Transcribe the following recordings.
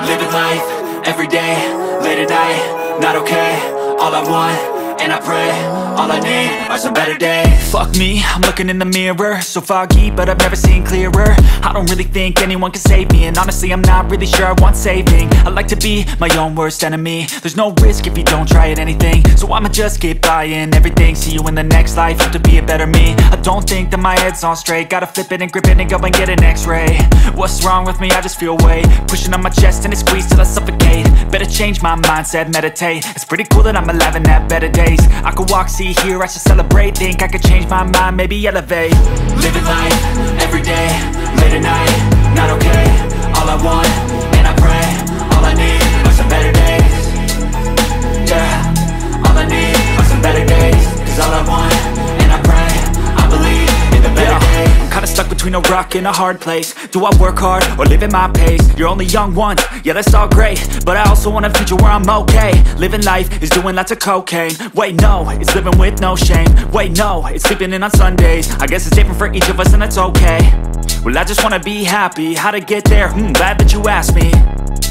Living life, everyday, late at night, not okay. All I want, and I pray, all I need are some better days. Fuck me, I'm looking in the mirror, so foggy, but I've never seen clearer. I don't really think anyone can save me, and honestly I'm not really sure I want saving. I like to be my own worst enemy. There's no risk if you don't try at anything, so I'ma just keep buying everything. See you in the next life, have to be a better me. I don't think that my head's on straight, gotta flip it and grip it and go and get an x-ray. What's wrong with me? I just feel weight pushing on my chest and it squeezes till I suffocate. Better change my mindset, meditate. It's pretty cool that I'm alive and have better days. I could walk, see, hear, I should celebrate. Think I could change my mind, maybe elevate. Living life, everyday, late at night, not okay. All I want, and I pray, all I need are some better days. Yeah, all I need are some better days. Cause all I want, and I pray, I believe in the better days. I'm kinda stuck between a rock and a hard place. Do I work hard or live at my pace? You're only young once, yeah that's all great, but I also want a future where I'm okay. Living life is doing lots of cocaine. Wait no, it's living with no shame. Wait no, it's sleeping in on Sundays. I guess it's different for each of us and that's okay. Well I just wanna be happy, how to get there? Glad that you asked me.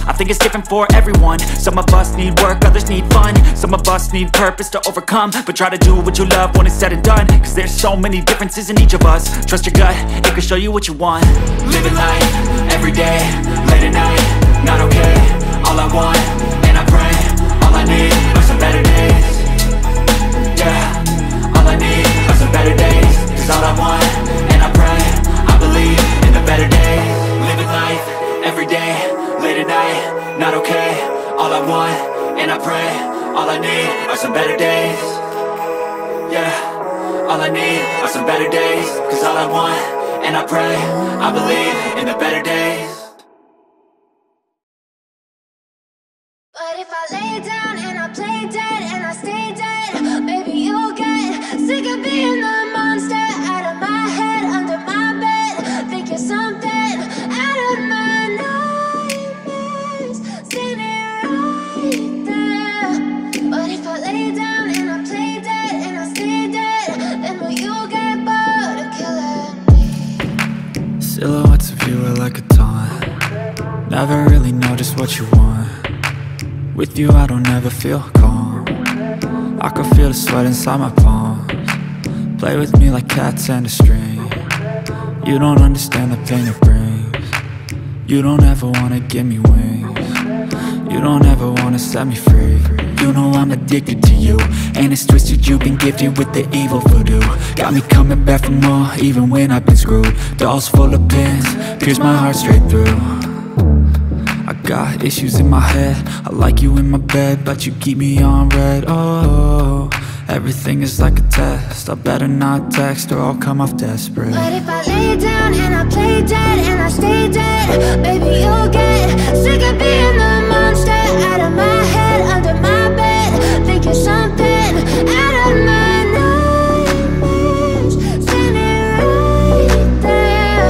I think it's different for everyone. Some of us need work, others need fun. Some of us need purpose to overcome. But try to do what you love when it's said and done. Cause there's so many differences in each of us. Trust your gut, it can show you what you want. Living life, everyday, late at night, not okay. All I want, and I pray, all I need are some better days. Yeah, all I need are some better days. Cause all I want, and I pray, I believe in the better days. Living life, everyday, late at night, not okay. All I want, and I pray, all I need are some better days. Yeah, all I need are some better days. Cause all I want, and I pray, I believe in the better days. But if I lay down and I play dead and I stay dead, baby you'll get sick of being the monster out of my head, under my bed, thinking something out of my nightmares, standing right there. But if I lay down and I play dead and I stay dead, then will you get bored of killing me? Silhouettes of you are like a taunt. Never really know just what you want. With you I don't ever feel calm. I can feel the sweat inside my palms. Play with me like cats and a string. You don't understand the pain it brings. You don't ever wanna give me wings. You don't ever wanna set me free. You know I'm addicted to you, and it's twisted, you've been gifted with the evil voodoo. Got me coming back for more, even when I've been screwed. Dolls full of pins, pierce my heart straight through. I got issues in my head, I like you in my bed, but you keep me on red. Oh, everything is like a test, I better not text or I'll come off desperate. But if I lay down and I play dead and I stay dead, baby you'll get sick of being the monster out of my head, under my bed, thinking something out of my nightmares, standing right there.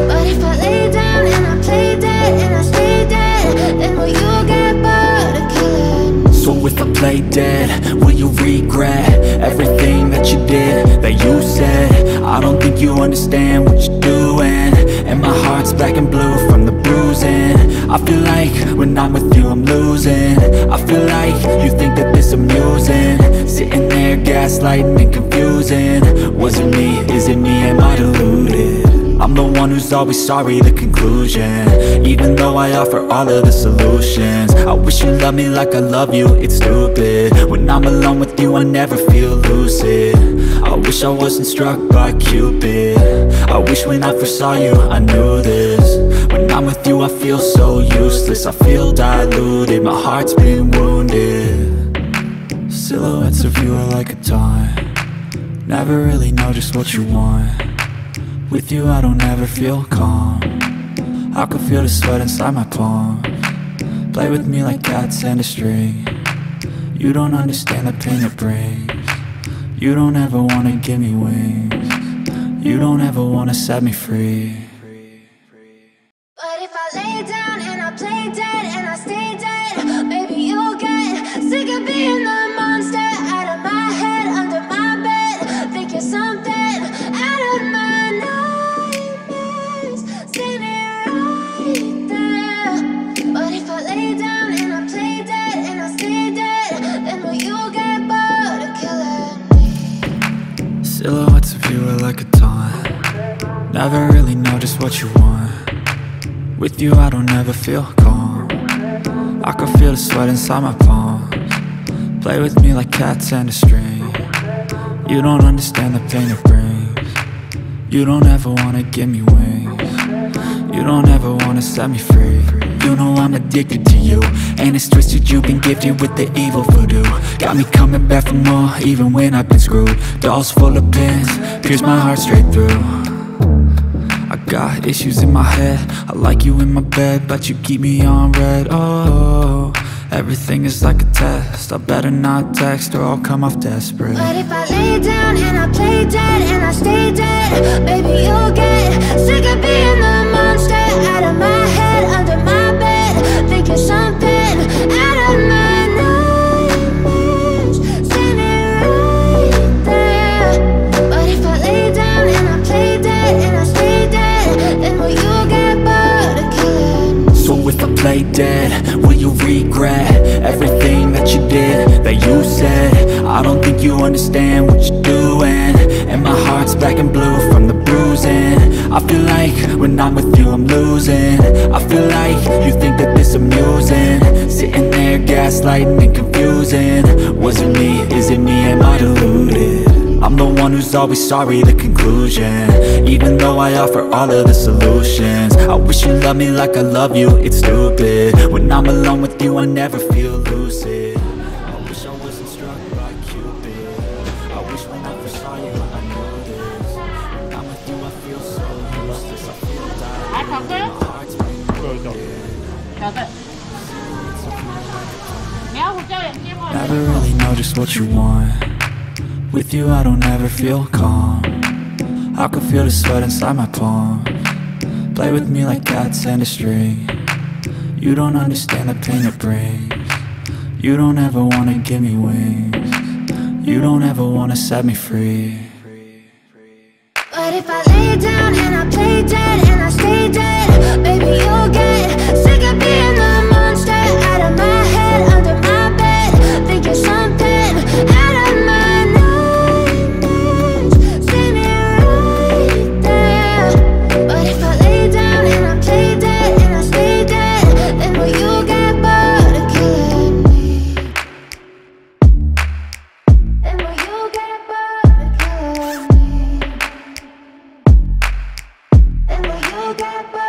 But if I lay down and I play dead and I stay dead, then will you get bored of killing me? So if I play dead, will you regret everything that you did, that you said? I don't think you understand what you're doing, and my heart's black and blue from the bruising. I feel like when I'm with you I'm losing. I feel like you think that this amusing, sitting there gaslighting and confusing. Was it me? Is it me? Am I deluded? I'm the one who's always sorry, the conclusion, even though I offer all of the solutions. I wish you loved me like I love you, it's stupid. When I'm alone with you I never feel lucid. I wish I wasn't struck by Cupid. I wish when I first saw you I knew this. When I'm with you I feel so useless, I feel diluted, my heart's been wounded. Silhouettes of you are like a taunt. Never really know just what you want. With you I don't ever feel calm. I can feel the sweat inside my palms. Play with me like cats and a string. You don't understand the pain it brings. You don't ever wanna give me wings. You don't ever wanna set me free. But if I lay down and I play dead and I stay dead, baby you'll get sick of being the monster out of my head, under my bed, thinking something out of my nightmares, standing right there. But if I Never really know just what you want. With you I don't ever feel calm. I can feel the sweat inside my palms. Play with me like cats and a string. You don't understand the pain it brings. You don't ever wanna give me wings. You don't ever wanna set me free. You know I'm addicted to you, and it's twisted, you've been gifted with the evil voodoo. Got me coming back for more, even when I've been screwed. Dolls full of pins, pierce my heart straight through. I got issues in my head, I like you in my bed, but you keep me on red. Oh, everything is like a test, I better not text or I'll come off desperate. But if I lay down and I play dead and I stay dead, baby you'll get sick of being the monster out of my head, under my bed, thinking something out of my nightmares, standing right there. But if I lay down and I play dead and I stay dead, then will you get bored of killing me? So if I play dead, will you regret everything that you did, that you said? I don't think you understand what you're doing, and my heart's black and blue from the bruising. I feel like when I'm with you I'm losing. I feel like you think that this amusing, sitting there gaslighting and confusing. Was it me? Is it me? Am I deluded? I'm the one who's always sorry, the conclusion, even though I offer all of the solutions. I wish you loved me like I love you, it's stupid. When I'm alone with you I never feel lucid. I wish I wasn't struck by Cupid. I wish when I first saw you I knew this. When I'm with you I feel so useless. I feel dying, my heart's been broken. Never really know just what you want. With you I don't ever feel calm. I can feel the sweat inside my palms. Play with me like cats and a string. You don't understand the pain it brings. You don't ever wanna give me wings. You don't ever wanna set me free. But if I lay down and I play dead and I stay dead, baby you'll get sick of being the monster out of my head, under my bed, thinking something out of my nightmares, standing right there. But if I lay down and I play dead and I stay dead, then will you get bored of killing me? Then will you get bored of killing me? And will you get back?